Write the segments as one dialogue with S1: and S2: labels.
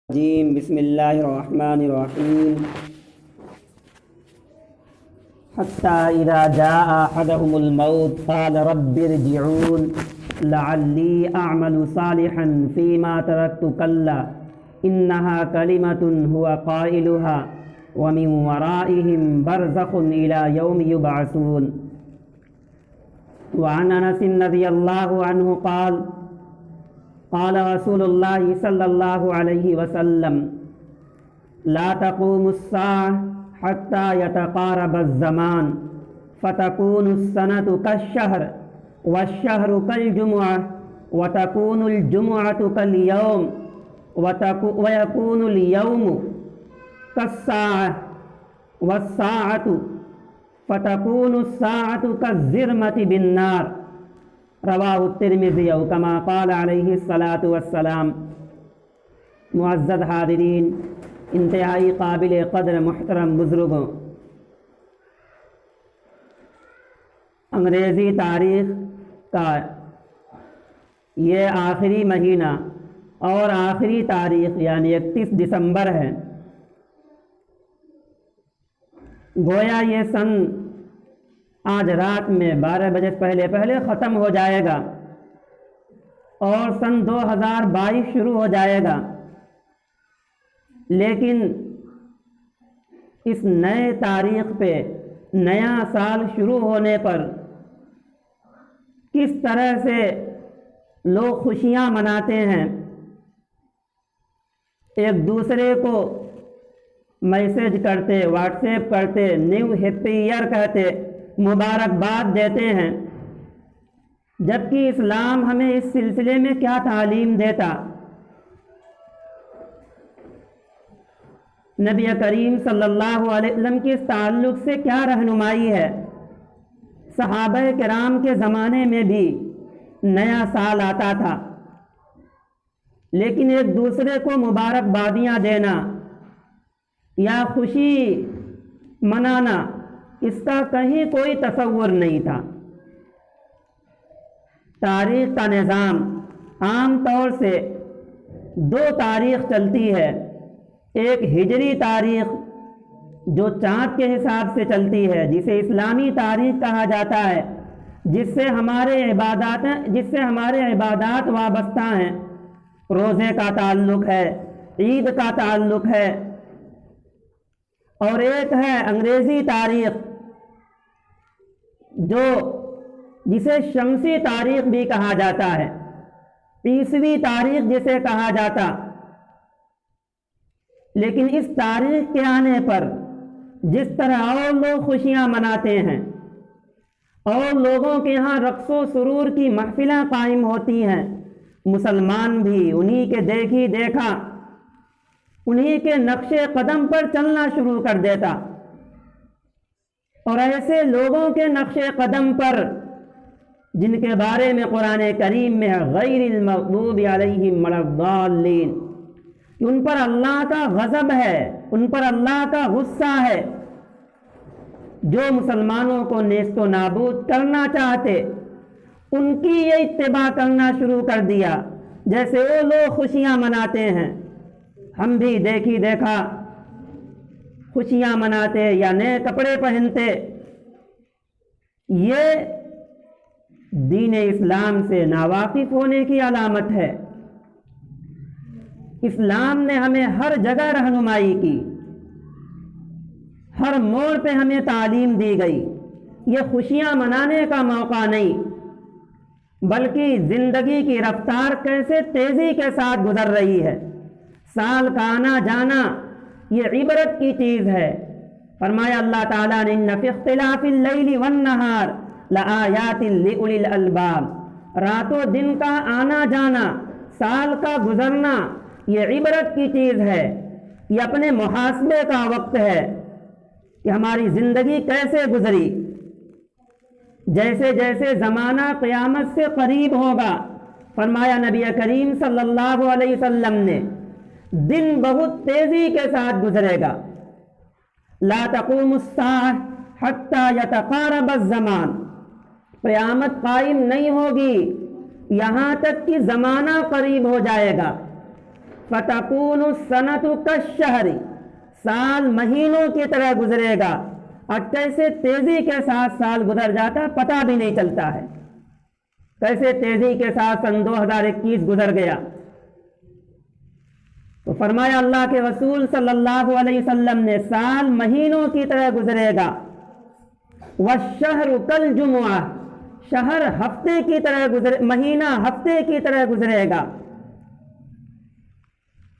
S1: بسم اللہ الرحمن الرحیم حتی اذا جاء احدهم الموت قال رب ارجعون لعلی اعمل صالحا فيما تركت كلا انها كلمة هو قائلها ومن ورائهم برزخ الى يوم يبعثون. وعن انس رضی اللہ عنہ قال رسول اللہ صلی اللہ علیہ وسلم لا تقوم الساعة حتى يتقارب الزمان فتكون السنة كالشهر والشهر كالجمعة وتكون الجمعة كاليوم ويكون اليوم كالساعة والساعة فتكون الساعة كالزرمة بالنار. رواہ الترمذی او کما قال علیہ الصلاۃ والسلام. معزز حاضرین، انتہائی قابل قدر محترم بزرگوں، انگریزی تاریخ کا یہ آخری مہینہ اور آخری تاریخ یعنی 31 دسمبر ہے. گویا یہ سن آج رات میں 12 بجے پہلے ختم ہو جائے گا اور سن 2022 شروع ہو جائے گا. لیکن اس نئے تاریخ پہ نیا سال شروع ہونے پر کس طرح سے لوگ خوشیاں مناتے ہیں، ایک دوسرے کو میسج کرتے، واٹس ایپ کرتے، نیو ہیپی ایئر کہتے، مبارکباد دیتے ہیں، جبکہ اسلام ہمیں اس سلسلے میں کیا تعلیم دیتا؟ نبی کریم صلی اللہ علیہ وسلم کی اس تعلق سے کیا رہنمائی ہے؟ صحابہ کرام کے زمانے میں بھی نیا سال آتا تھا، لیکن ایک دوسرے کو مبارکبادیاں دینا یا خوشی منانا، اس کا کہیں کوئی تصور نہیں تھا. تاریخ کا نظام عام طور سے 2 تاریخ چلتی ہے. ایک ہجری تاریخ جو چاند کے حساب سے چلتی ہے، جسے اسلامی تاریخ کہا جاتا ہے، جس سے ہمارے عبادات وابستہ ہیں. روزے کا تعلق ہے، عید کا تعلق ہے. اور ایک ہے انگریزی تاریخ جسے شمسی تاریخ بھی کہا جاتا ہے، عیسوی تاریخ جسے کہا جاتا. لیکن اس تاریخ کے آنے پر جس طرح اور لوگ خوشیاں مناتے ہیں اور لوگوں کے ہاں رقص و سرور کی محفلیں قائم ہوتی ہیں، مسلمان بھی انہی کے دیکھی دیکھا انہی کے نقش قدم پر چلنا شروع کر دیتا. اور ایسے لوگوں کے نقش قدم پر جن کے بارے میں قرآن کریم میں غیر المغضوب علیہم ولا الضالین، کہ ان پر اللہ کا غضب ہے، ان پر اللہ کا غصہ ہے، جو مسلمانوں کو نیست و نابود کرنا چاہتے، ان کی یہ اتباع کرنا شروع کر دیا. جیسے وہ لوگ خوشیاں مناتے ہیں، ہم بھی دیکھی دیکھا خوشیاں مناتے یا نئے کپڑے پہنتے. یہ دین اسلام سے ناواقف ہونے کی علامت ہے. اسلام نے ہمیں ہر جگہ رہنمائی کی، ہر موڑ پہ ہمیں تعلیم دی گئی. یہ خوشیاں منانے کا موقع نہیں، بلکہ زندگی کی رفتار کیسے تیزی کے ساتھ گزر رہی ہے، سال کا آنا جانا یہ عبرت کی چیز ہے. فرمایا اللہ تعالیٰ نے ان فی اختلاف اللیل والنہار لآیات لأولی الالباب. رات و دن کا آنا جانا، سال کا گزرنا یہ عبرت کی چیز ہے. یہ اپنے محاسبے کا وقت ہے کہ ہماری زندگی کیسے گزری. جیسے جیسے زمانہ قیامت سے قریب ہوگا، فرمایا نبی کریم صلی اللہ علیہ وسلم نے، دن بہت تیزی کے ساتھ گزرے گا. لا تقوم الساعة حتى يتقارب الزمان. قیامت قائم نہیں ہوگی یہاں تک کہ زمانہ قریب ہو جائے گا. فتکون السنۃ کالشہر، سال مہینوں کی طرح گزرے گا، اور کیسے تیزی کے ساتھ سال گزر جاتا پتہ بھی نہیں چلتا ہے، کیسے تیزی کے ساتھ سن 2021 گزر گیا۔ تو فرمایا اللہ کے رسول صلی اللہ علیہ وسلم نے سال مہینوں کی طرح گزرے گا، والشہر کالجمعہ، شہر ہفتے کی طرح مہینہ ہفتے کی طرح گزرے گا،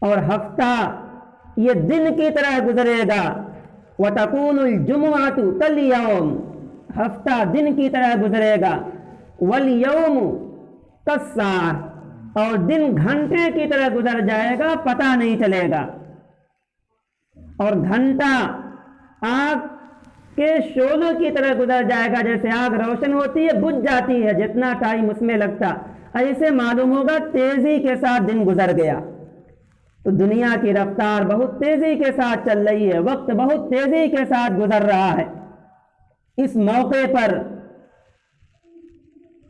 S1: اور ہفتہ یہ دن کی طرح گزرے گا، وتکون الجمعۃ کالیوم، ہفتہ دن کی طرح گزرے گا، والیوم کالساعہ، اور دن گھنٹے کی طرح گزر جائے گا، پتہ نہیں چلے گا۔ اور گھنٹہ آگ کے شعلوں کی طرح گزر جائے گا، جیسے آگ روشن ہوتی ہے بجھ جاتی ہے، جتنا ٹائم اس میں لگتا ایسے معلوم ہوگا تیزی کے ساتھ دن گزر گیا۔ تو دنیا کی رفتار بہت تیزی کے ساتھ چل رہی ہے، وقت بہت تیزی کے ساتھ گزر رہا ہے۔ اس موقع پر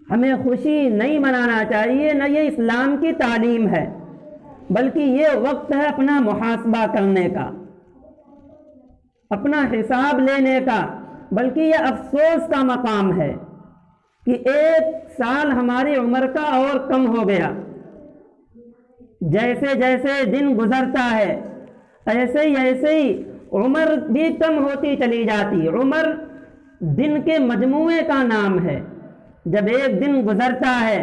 S1: ہمیں خوشی نہیں منانا چاہیے، نہ یہ اسلام کی تعلیم ہے، بلکہ یہ وقت ہے اپنا محاسبہ کرنے کا، اپنا حساب لینے کا، بلکہ یہ افسوس کا مقام ہے کہ ایک سال ہماری عمر کا اور کم ہو گیا۔ جیسے جیسے دن گزرتا ہے ایسے ہی عمر بھی کم ہوتی چلی جاتی۔ عمر دن کے مجموعے کا نام ہے، جب ایک دن گزرتا ہے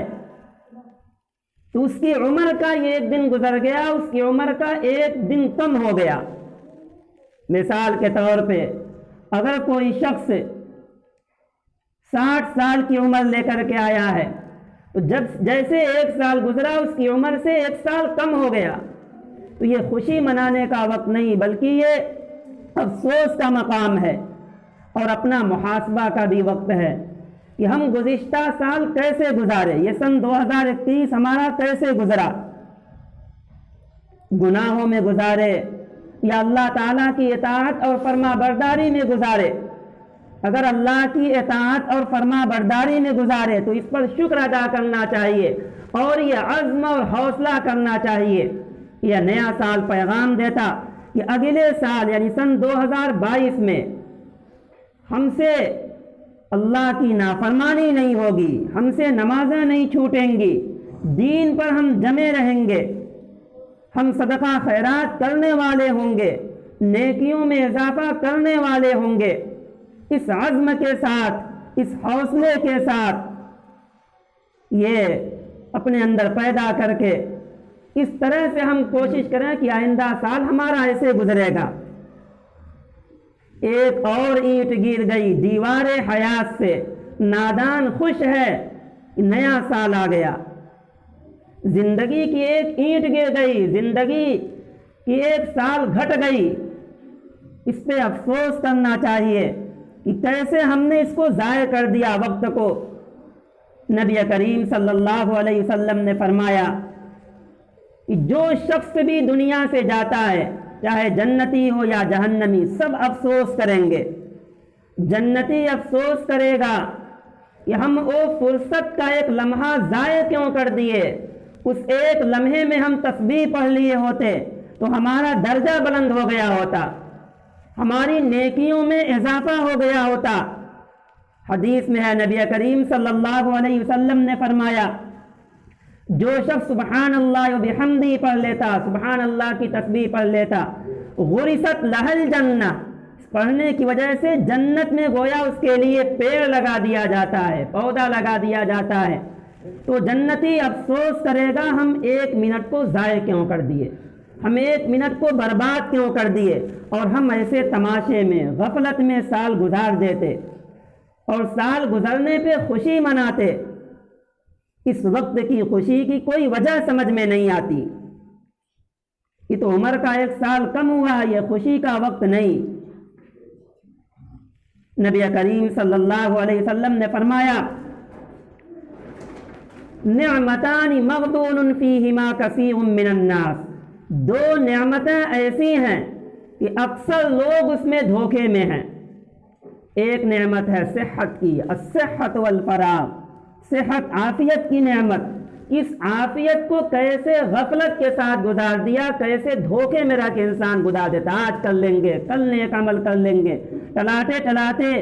S1: تو اس کی عمر کا یہ ایک دن گزر گیا، اس کی عمر کا ایک دن کم ہو گیا۔ مثال کے طور پہ اگر کوئی شخص 60 سال کی عمر لے کر کے آیا ہے تو جب جیسے ایک سال گزرا اس کی عمر سے ایک سال کم ہو گیا، تو یہ خوشی منانے کا وقت نہیں بلکہ یہ افسوس کا مقام ہے، اور اپنا محاسبہ کا بھی وقت ہے کہ ہم گزشتہ سال کیسے گزارے، یہ سن 2021 ہمارا کیسے گزرا، گناہوں میں گزارے یا اللہ تعالیٰ کی اطاعت اور فرما برداری میں گزارے۔ اگر اللہ کی اطاعت اور فرما برداری میں گزارے تو اس پر شکر ادا کرنا چاہیے، اور یہ عزم اور حوصلہ کرنا چاہیے۔ یہ نیا سال پیغام دیتا کہ اگلے سال یعنی سن 2022 میں ہم سے اللہ کی نافرمانی نہیں ہوگی، ہم سے نمازیں نہیں چھوٹیں گی، دین پر ہم جمے رہیں گے، ہم صدقہ خیرات کرنے والے ہوں گے، نیکیوں میں اضافہ کرنے والے ہوں گے۔ اس عزم کے ساتھ، اس حوصلے کے ساتھ یہ اپنے اندر پیدا کر کے اس طرح سے ہم کوشش کریں کہ آئندہ سال ہمارا ایسے گزرے گا۔ ایک اور اینٹ گر گئی دیوار حیات سے، نادان خوش ہے نیا سال آ گیا۔ زندگی کی ایک اینٹ گر گئی، زندگی کی ایک سال گھٹ گئی، اس پہ افسوس کرنا چاہیے کہ کیسے ہم نے اس کو ضائع کر دیا وقت کو۔ نبی کریم صلی اللہ علیہ وسلم نے فرمایا کہ جو شخص بھی دنیا سے جاتا ہے، چاہے جنتی ہو یا جہنمی، سب افسوس کریں گے۔ جنتی افسوس کرے گا کہ ہم وہ فرصت کا ایک لمحہ ضائع کیوں کر دیے، اس ایک لمحے میں ہم تسبیح پڑھ لیے ہوتے تو ہمارا درجہ بلند ہو گیا ہوتا، ہماری نیکیوں میں اضافہ ہو گیا ہوتا۔ حدیث میں ہے نبی کریم صلی اللہ علیہ وسلم نے فرمایا جو شخص سبحان اللہ و بحمدہ پڑھ لیتا، سبحان اللہ کی تسبیح پڑھ لیتا، غرست لہ الجنہ، پڑھنے کی وجہ سے جنت میں گویا اس کے لیے پیڑ لگا دیا جاتا ہے، پودا لگا دیا جاتا ہے۔ تو جنتی افسوس کرے گا ہم ایک منٹ کو ضائع کیوں کر دیے، ہم ایک منٹ کو برباد کیوں کر دیے، اور ہم ایسے تماشے میں غفلت میں سال گزار دیتے اور سال گزرنے پہ خوشی مناتے۔ اس وقت کی خوشی کی کوئی وجہ سمجھ میں نہیں آتی۔ یہ تو عمر کا ایک سال کم ہوا، یہ خوشی کا وقت نہیں۔ نبی کریم صلی اللہ علیہ وسلم نے فرمایا نعمتان مغبون فیہما کثیر من الناس، دو نعمتیں ایسی ہیں کہ اکثر لوگ اس میں دھوکے میں ہیں۔ ایک نعمت ہے صحت کی، الصحت والفراغ، صحت عافیت کی نعمت، اس عافیت کو کیسے غفلت کے ساتھ گزار دیا، کیسے دھوکے میں رہ کے انسان گزار دیتا، آج کر لیں گے، کل نیک عمل کر لیں گے، ٹلاتے ٹلاتے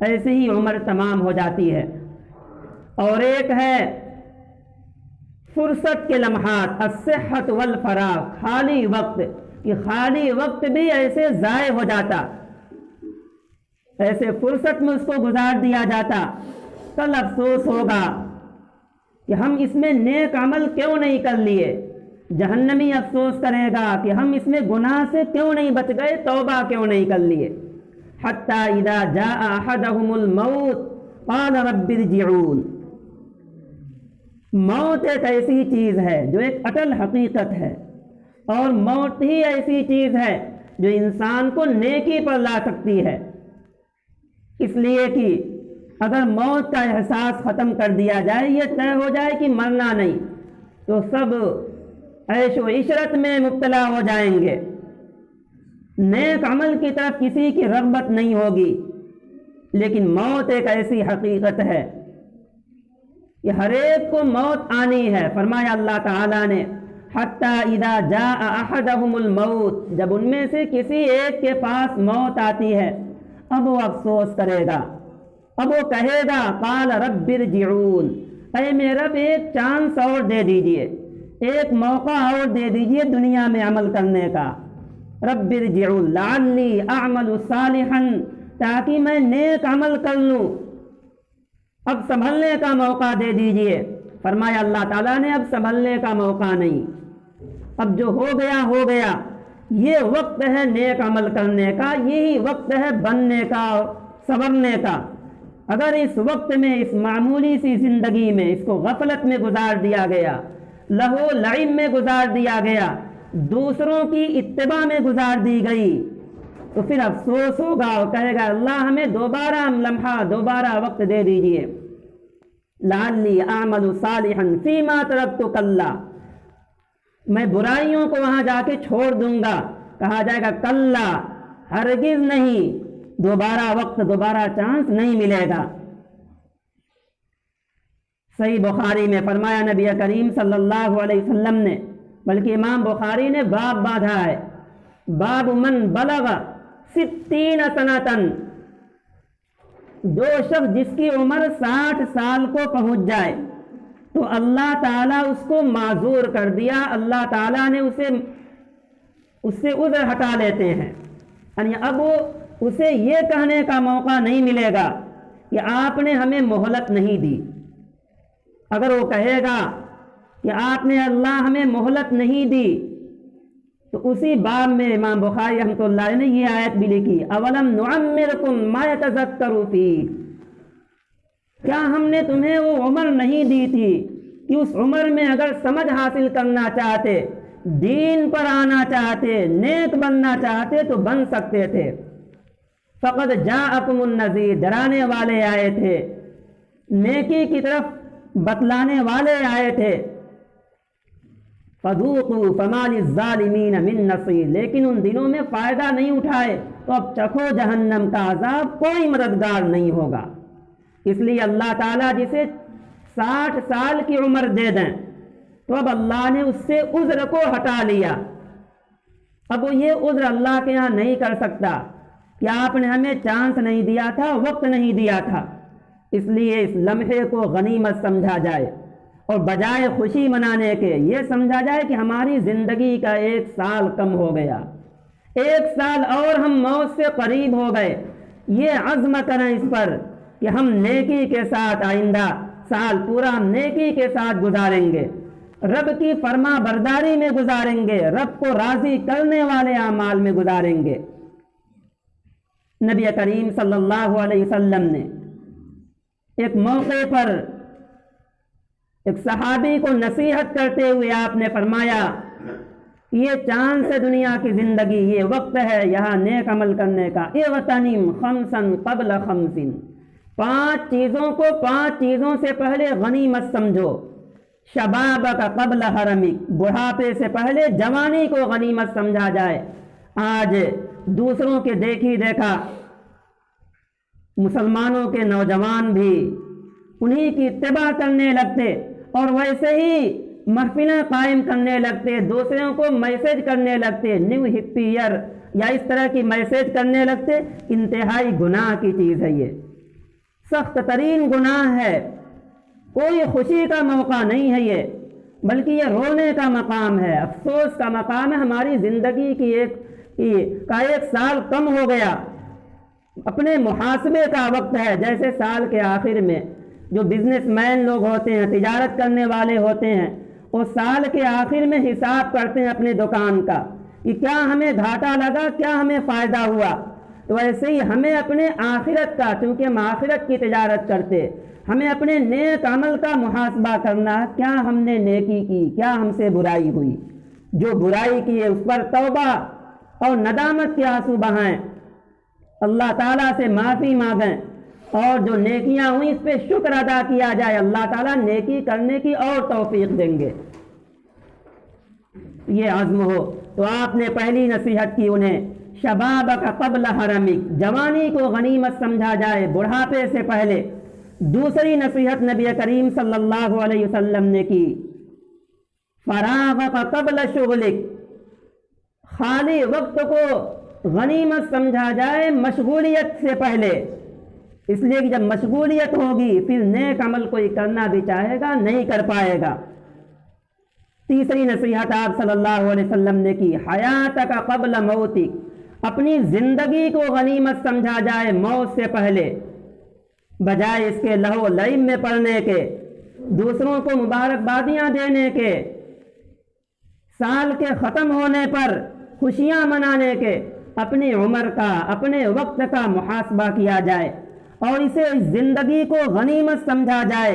S1: ایسے ہی عمر تمام ہو جاتی ہے۔ اور ایک ہے فرصت کے لمحات، الصحت والفراغ، خالی وقت، کہ خالی وقت بھی ایسے ضائع ہو جاتا، ایسے فرصت میں اس کو گزار دیا جاتا۔ کل افسوس ہوگا کہ ہم اس میں نیک عمل کیوں نہیں کر لیے، جہنمی افسوس کرے گا کہ ہم اس میں گناہ سے کیوں نہیں بچ گئے، توبہ کیوں نہیں کر لیے۔ حتی اذا جاء احدهم الموت قال رب ارجعون۔ موت ایک ایسی چیز ہے جو ایک اٹل حقیقت ہے، اور موت ہی ایسی چیز ہے جو انسان کو نیکی پر لا سکتی ہے۔ اس لیے کہ اگر موت کا احساس ختم کر دیا جائے، یہ طے ہو جائے کہ مرنا نہیں، تو سب عیش و عشرت میں مبتلا ہو جائیں گے، نیک عمل کی طرف کسی کی رغبت نہیں ہوگی۔ لیکن موت ایک ایسی حقیقت ہے کہ ہر ایک کو موت آنی ہے۔ فرمایا اللہ تعالیٰ نے حتی اذا جاء احدهم الموت، جب ان میں سے کسی ایک کے پاس موت آتی ہے، اب وہ افسوس کرے گا، اب وہ کہے گا قال رب ارجعون، اے میرے رب ایک چانس اور دے دیجئے، ایک موقع اور دے دیجئے دنیا میں عمل کرنے کا۔ رب ارجعون لعلی اعمل صالحا، تاکہ میں نیک عمل کر لوں، اب سنبھلنے کا موقع دے دیجئے۔ فرمایا اللہ تعالیٰ نے اب سنبھلنے کا موقع نہیں، اب جو ہو گیا ہو گیا۔ یہ وقت ہے نیک عمل کرنے کا، یہی وقت ہے بننے کا اور سنورنے کا۔ اگر اس وقت میں، اس معمولی سی زندگی میں اس کو غفلت میں گزار دیا گیا، لہو لعب میں گزار دیا گیا، دوسروں کی اتباع میں گزار دی گئی، تو پھر افسوس ہوگا اور کہے گا اللہ ہمیں دوبارہ لمحہ، دوبارہ وقت دے دیجئے۔ لعلی اعمل صالحا فیما ترکت کلا، میں برائیوں کو وہاں جا کے چھوڑ دوں گا۔ کہا جائے گا کلا، ہرگز نہیں، دوبارہ وقت، دوبارہ چانس نہیں ملے گا۔ صحیح بخاری میں فرمایا نبی کریم صلی اللہ علیہ وسلم نے، بلکہ امام بخاری نے باب باندھا ہے، باب من بلغ 60 سنتن، جو شخص جس کی عمر 60 سال کو پہنچ جائے تو اللہ تعالیٰ اس کو معذور کر دیا، اللہ تعالیٰ نے اس سے عذر ہٹا لیتے ہیں۔ یعنی اب اسے یہ کہنے کا موقع نہیں ملے گا کہ آپ نے ہمیں مہلت نہیں دی۔ اگر وہ کہے گا کہ آپ نے اللہ ہمیں مہلت نہیں دی، تو اسی باب میں امام بخاری رحمۃ اللہ علیہ نے یہ آیت بھی لکھی، اولم نعمرکم ما یتذکر فیہ، کیا ہم نے تمہیں وہ عمر نہیں دی تھی کہ اس عمر میں اگر سمجھ حاصل کرنا چاہتے، دین پر آنا چاہتے، نیک بننا چاہتے تو بن سکتے تھے۔ فقد جاءکم النذیر، ڈرانے والے آئے تھے، نیکی کی طرف بتلانے والے آئے تھے۔ فذوقوا فما للظالمین من نصیر، لیکن ان دنوں میں فائدہ نہیں اٹھائے تو اب چکھو جہنم کا عذاب، کوئی مددگار نہیں ہوگا۔ اس لیے اللہ تعالیٰ جسے 60 سال کی عمر دے دیں تو اب اللہ نے اس سے عذر کو ہٹا لیا، اب وہ یہ عذر اللہ کے ہاں نہیں کر سکتا کہ آپ نے ہمیں چانس نہیں دیا تھا، وقت نہیں دیا تھا۔ اس لیے اس لمحے کو غنیمت سمجھا جائے، اور بجائے خوشی منانے کے یہ سمجھا جائے کہ ہماری زندگی کا 1 سال کم ہو گیا، 1 سال اور ہم موت سے قریب ہو گئے۔ یہ عزم کریں اس پر کہ ہم نیکی کے ساتھ آئندہ سال پورا ہم نیکی کے ساتھ گزاریں گے، رب کی فرما برداری میں گزاریں گے، رب کو راضی کرنے والے اعمال میں گزاریں گے۔ نبی کریم صلی اللہ علیہ وسلم نے ایک موقع پر ایک صحابی کو نصیحت کرتے ہوئے آپ نے فرمایا، یہ چاند سے دنیا کی زندگی، یہ وقت ہے یہاں نیک عمل کرنے کا۔ اغتنم خمسا قبل خمس، 5 چیزوں کو 5 چیزوں سے پہلے غنیمت سمجھو۔ شبابک قبل حرمک، بڑھاپے سے پہلے جوانی کو غنیمت سمجھا جائے۔ آج دوسروں کے دیکھی دیکھا مسلمانوں کے نوجوان بھی انہی کی اتباع کرنے لگتے اور ویسے ہی محفلیں قائم کرنے لگتے، دوسروں کو میسج کرنے لگتے، نیو ہپی ایئر یا اس طرح کی میسج کرنے لگتے، انتہائی گناہ کی چیز ہے، یہ سخت ترین گناہ ہے، کوئی خوشی کا موقع نہیں ہے یہ، بلکہ یہ رونے کا مقام ہے، افسوس کا مقام ہے۔ ہماری زندگی کی ایک سال کم ہو گیا، اپنے محاسبے کا وقت ہے۔ جیسے سال کے آخر میں جو بزنس مین لوگ ہوتے ہیں، تجارت کرنے والے ہوتے ہیں، وہ سال کے آخر میں حساب کرتے ہیں اپنے دکان کا کہ کیا ہمیں گھاٹا لگا، کیا ہمیں فائدہ ہوا۔ تو ایسے ہی ہمیں اپنے آخرت کا، چونکہ ہم آخرت کی تجارت کرتے، ہمیں اپنے نیک عمل کا محاسبہ کرنا، کیا ہم نے نیکی کی، کیا ہم سے برائی ہوئی۔ جو برائی کی ہے اس پر توبہ اور ندامت کے آنسو بہائیں، اللہ تعالیٰ سے معافی مانگیں، اور جو نیکیاں ہوئیں اس پہ شکر ادا کیا جائے، اللہ تعالیٰ نیکی کرنے کی اور توفیق دیں گے۔ یہ عزم ہو تو آپ نے پہلی نصیحت کی انہیں، شبابک قبل حرمک، جوانی کو غنیمت سمجھا جائے بڑھاپے سے پہلے۔ دوسری نصیحت نبی کریم صلی اللہ علیہ وسلم نے کی، فراغک قبل شغلک، خالی وقت کو غنیمت سمجھا جائے مشغولیت سے پہلے، اس لیے کہ جب مشغولیت ہوگی پھر نیک عمل کوئی کرنا بھی چاہے گا نہیں کر پائے گا۔ تیسری نصیحت آپ صلی اللہ علیہ وسلم نے کی، حیاتک قبل موتک، اپنی زندگی کو غنیمت سمجھا جائے موت سے پہلے، بجائے اس کے لہو لعب میں پڑنے کے، دوسروں کو مبارکبادیاں دینے کے، سال کے ختم ہونے پر خوشیاں منانے کے، اپنی عمر کا، اپنے وقت کا محاسبہ کیا جائے اور اسے اس زندگی کو غنیمت سمجھا جائے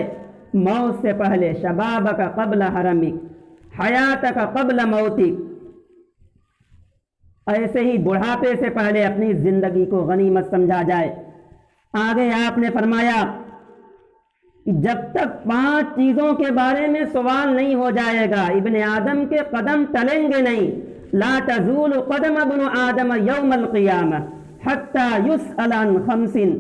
S1: موت سے پہلے۔ شبابک قبل حرمک، حیاتک قبل موتک، ایسے ہی بڑھاپے سے پہلے اپنی زندگی کو غنیمت سمجھا جائے۔ آگے آپ نے فرمایا کہ جب تک 5 چیزوں کے بارے میں سوال نہیں ہو جائے گا، ابن آدم کے قدم ٹلیں گے نہیں، لا تزول قدم ابن آدم یوم القیامہ حتی یسأل عن 5،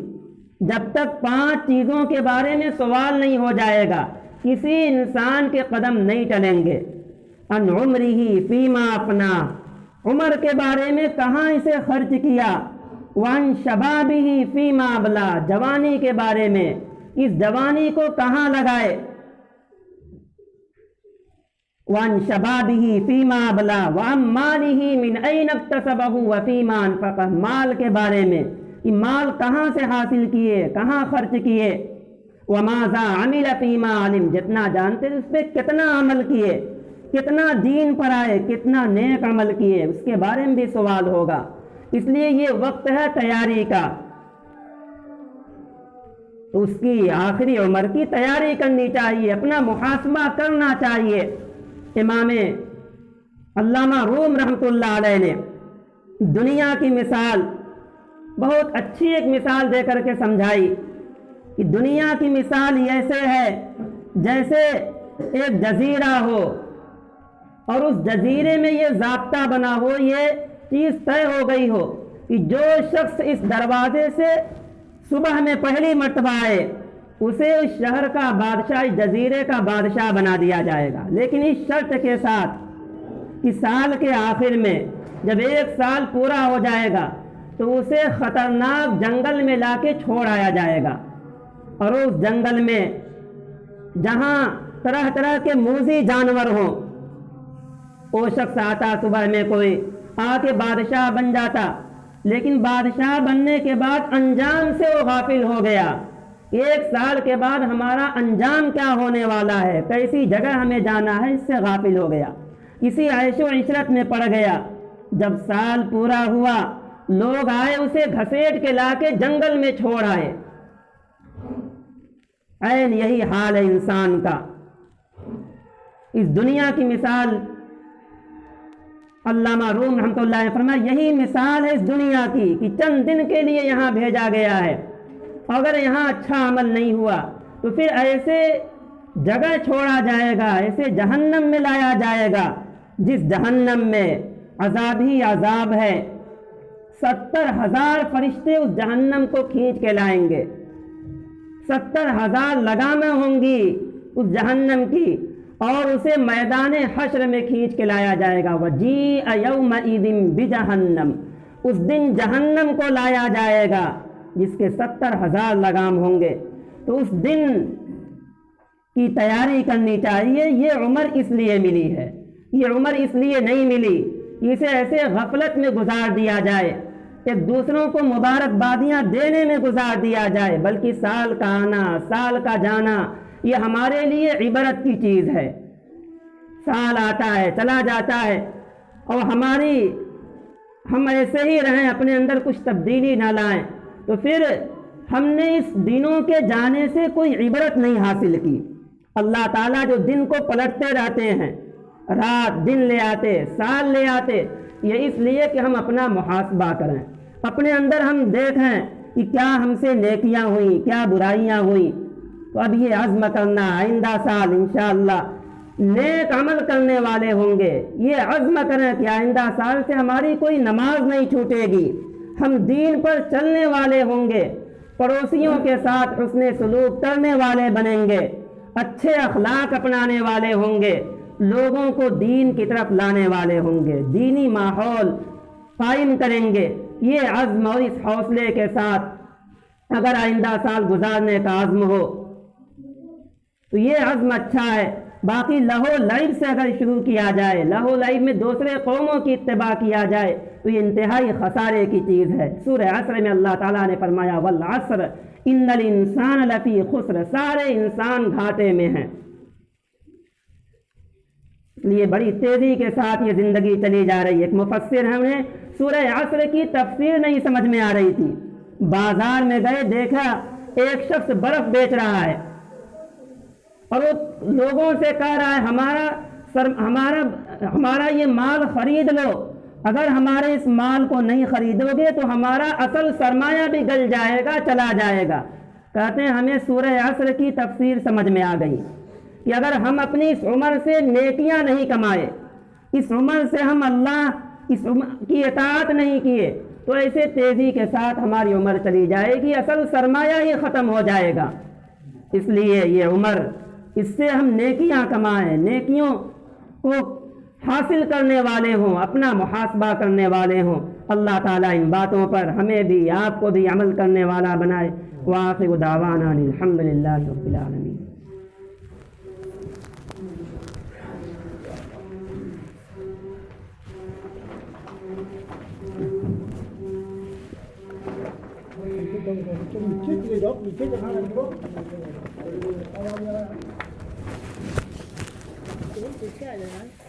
S1: جب تک 5 چیزوں کے بارے میں سوال نہیں ہو جائے گا کسی انسان کے قدم نہیں ٹلیں گے۔ عن عمرہ فیما افنا، عمر کے بارے میں کہاں اسے خرچ کیا، وعن شبابہ فیما ابلا، جوانی کے بارے میں اس جوانی کو کہاں لگائے، وعن شبابہ فیما ابلا، وعن مالہ من این اکتسبہ وفیما انفقہ، مال کے بارے میں کہ مال کہاں سے حاصل کیے، کہاں خرچ کیے، وماذا عمل فیما علم، جتنا جانتے اس پہ کتنا عمل کیے، کتنا دین پر آئے، کتنا نیک عمل کیے، اس کے بارے میں بھی سوال ہوگا۔ اس لیے یہ وقت ہے تیاری کا، تو اس کی آخری عمر کی تیاری کرنی چاہیے، اپنا محاسبہ کرنا چاہیے۔ امام علامہ روم رحمۃ اللہ علیہ نے دنیا کی مثال بہت اچھی ایک مثال دے کر کے سمجھائی کہ دنیا کی مثال ایسے ہے جیسے ایک جزیرہ ہو اور اس جزیرے میں یہ ضابطہ بنا ہو، یہ چیز طے ہو گئی ہو کہ جو شخص اس دروازے سے صبح میں پہلی مرتبہ آئے اسے اس شہر کا بادشاہ، اس جزیرے کا بادشاہ بنا دیا جائے گا، لیکن اس شرط کے ساتھ کہ سال کے آخر میں جب 1 سال پورا ہو جائے گا تو اسے خطرناک جنگل میں لا کے چھوڑ آیا جائے گا، اور اس جنگل میں جہاں طرح طرح کے موذی جانور ہوں، وہ شخص آتا صبح میں، کوئی آ کے بادشاہ بن جاتا، لیکن بادشاہ بننے کے بعد انجام سے وہ غافل ہو گیا۔ 1 سال کے بعد ہمارا انجام کیا ہونے والا ہے، کیسی جگہ ہمیں جانا ہے، اس سے غافل ہو گیا، کسی عیش و عشرت میں پڑ گیا۔ جب سال پورا ہوا لوگ آئے اسے گھسیٹ کے لا کے جنگل میں چھوڑ آئے۔ عین یہی حال ہے انسان کا۔ اس دنیا کی مثال علامہ روم رحمۃ اللہ نے فرمایا یہی مثال ہے اس دنیا کی کہ چند دن کے لیے یہاں بھیجا گیا ہے، اگر یہاں اچھا عمل نہیں ہوا تو پھر ایسے جگہ چھوڑا جائے گا، ایسے جہنم میں لایا جائے گا جس جہنم میں عذاب ہی عذاب ہے، 70,000 فرشتے اس جہنم کو کھینچ کے لائیں گے، 70,000 لگامیں ہوں گی اس جہنم کی، اور اسے میدان حشر میں کھینچ کے لایا جائے گا۔ وَجِیءَ یَوْمَئِذٍ بِجَہَنَّمَ، اس دن جہنم کو لایا جائے گا جس کے 70,000 لگام ہوں گے۔ تو اس دن کی تیاری کرنی چاہیے۔ یہ عمر اس لیے ملی ہے، یہ عمر اس لیے نہیں ملی اسے ایسے غفلت میں گزار دیا جائے، ایک دوسروں کو مبارکبادیاں دینے میں گزار دیا جائے، بلکہ سال کا آنا، سال کا جانا یہ ہمارے لیے عبرت کی چیز ہے۔ سال آتا ہے چلا جاتا ہے اور ہم ایسے ہی رہیں، اپنے اندر کچھ تبدیلی نہ لائیں، تو پھر ہم نے اس دنوں کے جانے سے کوئی عبرت نہیں حاصل کی۔ اللہ تعالیٰ جو دن کو پلٹتے رہتے ہیں، رات دن لے آتے، سال لے آتے، یہ اس لیے کہ ہم اپنا محاسبہ کریں، اپنے اندر ہم دیکھیں کہ کیا ہم سے نیکیاں ہوئیں، کیا برائیاں ہوئیں۔ تو اب یہ عزم کرنا، آئندہ سال انشاءاللہ نیک عمل کرنے والے ہوں گے۔ یہ عزم کریں کہ آئندہ سال سے ہماری کوئی نماز نہیں چھوٹے گی، ہم دین پر چلنے والے ہوں گے، پڑوسیوں کے ساتھ حسن سلوک کرنے والے بنیں گے، اچھے اخلاق اپنانے والے ہوں گے، لوگوں کو دین کی طرف لانے والے ہوں گے، دینی ماحول قائم کریں گے۔ یہ عزم اور اس حوصلے کے ساتھ اگر آئندہ سال گزارنے کا عزم ہو تو یہ عزم اچھا ہے۔ باقی لہو لعب سے اگر شروع کیا جائے، لہو لعب میں دوسرے قوموں کی اتباع کیا جائے تو یہ انتہائی خسارے کی چیز ہے۔ سورہ عصر میں اللہ تعالیٰ نے فرمایا والعصر ان الانسان لفی خسر، سارے انسان گھاٹے میں ہیں۔ اس لیے بڑی تیزی کے ساتھ یہ زندگی چلی جا رہی ہے۔ ایک مفسر ہمیں سورہ عصر کی تفسیر نہیں سمجھ میں آ رہی تھی، بازار میں گئے، دیکھا ایک شخص برف بیچ رہا ہے اور وہ لوگوں سے کہہ رہا ہے ہمارا یہ مال خرید لو، اگر ہمارے اس مال کو نہیں خریدو گے تو ہمارا اصل سرمایہ بھی گل جائے گا، چلا جائے گا۔ کہتے ہیں ہمیں سورہ عصر کی تفسیر سمجھ میں آ گئی کہ اگر ہم اپنی اس عمر سے نیکیاں نہیں کمائے، اس عمر سے ہم اللہ کی اطاعت نہیں کیے تو ایسے تیزی کے ساتھ ہماری عمر چلی جائے گی، اصل سرمایہ ہی ختم ہو جائے گا۔ اس لیے یہ عمر، اس سے ہم نیکیاں کمائیں، نیکیوں کو حاصل کرنے والے ہوں، اپنا محاسبہ کرنے والے ہوں۔ اللہ تعالیٰ ان باتوں پر ہمیں بھی آپ کو بھی عمل کرنے والا بنائے۔ وآخر دعوانا الحمدللہ رب العالمین۔
S2: Đúng, tôi sẽ là